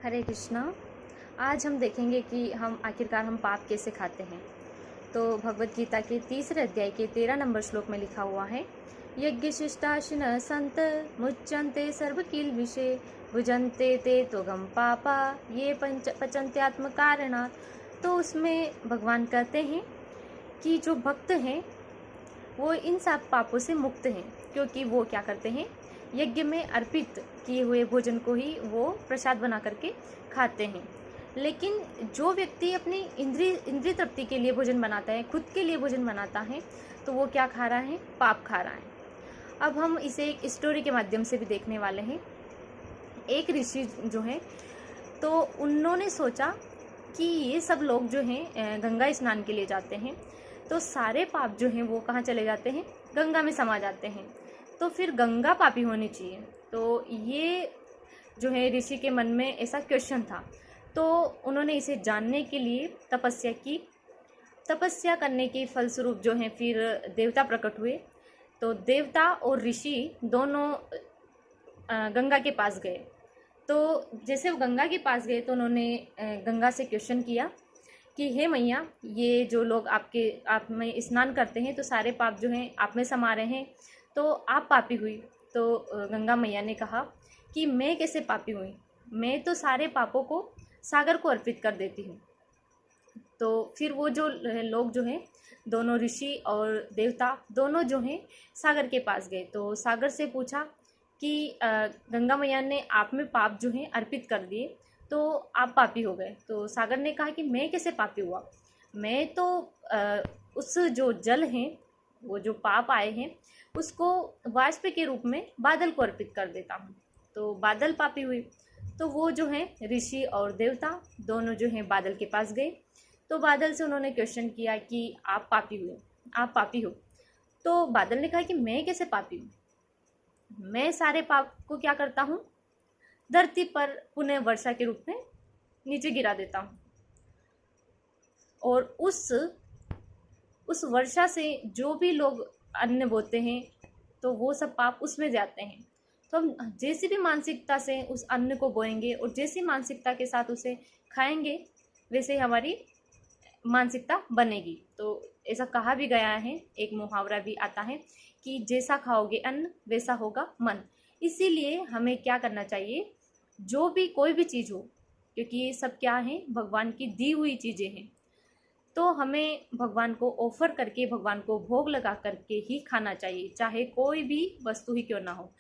हरे कृष्णा। आज हम देखेंगे कि हम पाप कैसे खाते हैं। तो भगवत गीता के तीसरे अध्याय के 13 नंबर श्लोक में लिखा हुआ है, यज्ञ शिष्टाशिन संत मुच्यन्ते सर्व किल विषय भुजन्ते ते त्वगम पापा ये पचन्त्यात्म कारणात्। तो उसमें भगवान कहते हैं कि जो भक्त हैं वो इन सब पापों से मुक्त हैं, क्योंकि वो क्या करते हैं, यज्ञ में अर्पित किए हुए भोजन को ही वो प्रसाद बना करके खाते हैं। लेकिन जो व्यक्ति अपनी इंद्रिय तृप्ति के लिए भोजन बनाता है, खुद के लिए भोजन बनाता है, तो वो क्या खा रहा है, पाप खा रहा है। अब हम इसे एक स्टोरी के माध्यम से भी देखने वाले हैं। एक ऋषि जो है, तो उन्होंने सोचा कि ये सब लोग जो हैं गंगा स्नान के लिए जाते हैं, तो सारे पाप जो हैं वो कहाँ चले जाते हैं, गंगा में समा जाते हैं। तो फिर गंगा पापी होनी चाहिए। तो ये जो है ऋषि के मन में ऐसा क्वेश्चन था। तो उन्होंने इसे जानने के लिए तपस्या की। तपस्या करने के फलस्वरूप जो है फिर देवता प्रकट हुए। तो देवता और ऋषि दोनों गंगा के पास गए। तो जैसे वो गंगा के पास गए तो उन्होंने गंगा से क्वेश्चन किया कि हे मैया, ये जो लोग आप में स्नान करते हैं तो सारे पाप जो हैं आप में समा रहे हैं, तो आप पापी हुई। तो गंगा मैया ने कहा कि मैं कैसे पापी हुई, मैं तो सारे पापों को सागर को अर्पित कर देती हूँ। तो फिर वो जो लोग जो हैं, दोनों ऋषि और देवता दोनों जो हैं सागर के पास गए। तो सागर से पूछा कि गंगा मैया ने आप में पाप जो हैं अर्पित कर दिए, तो आप पापी हो गए। तो सागर ने कहा कि मैं कैसे पापी हुआ, मैं तो उस जो जल हैं, वो जो पाप आए हैं, उसको वाष्प के रूप में बादल को अर्पित कर देता हूँ। तो बादल पापी हुई। तो वो जो हैं ऋषि और देवता दोनों जो हैं बादल के पास गए। तो बादल से उन्होंने क्वेश्चन किया कि आप पापी हुए, आप पापी हो। तो बादल ने कहा कि मैं कैसे पापी हूँ, मैं सारे पाप को क्या करता हूँ, धरती पर पुनः वर्षा के रूप में नीचे गिरा देता हूँ, और उस वर्षा से जो भी लोग अन्न बोते हैं तो वो सब पाप उसमें जाते हैं। तो हम जैसी भी मानसिकता से उस अन्न को बोएंगे और जैसी मानसिकता के साथ उसे खाएंगे, वैसे हमारी मानसिकता बनेगी। तो ऐसा कहा भी गया है, एक मुहावरा भी आता है कि जैसा खाओगे अन्न वैसा होगा मन। इसीलिए हमें क्या करना चाहिए, जो भी कोई भी चीज़ हो, क्योंकि ये सब क्या है, भगवान की दी हुई चीज़ें हैं, तो हमें भगवान को ऑफर करके, भगवान को भोग लगा करके ही खाना चाहिए, चाहे कोई भी वस्तु ही क्यों ना हो।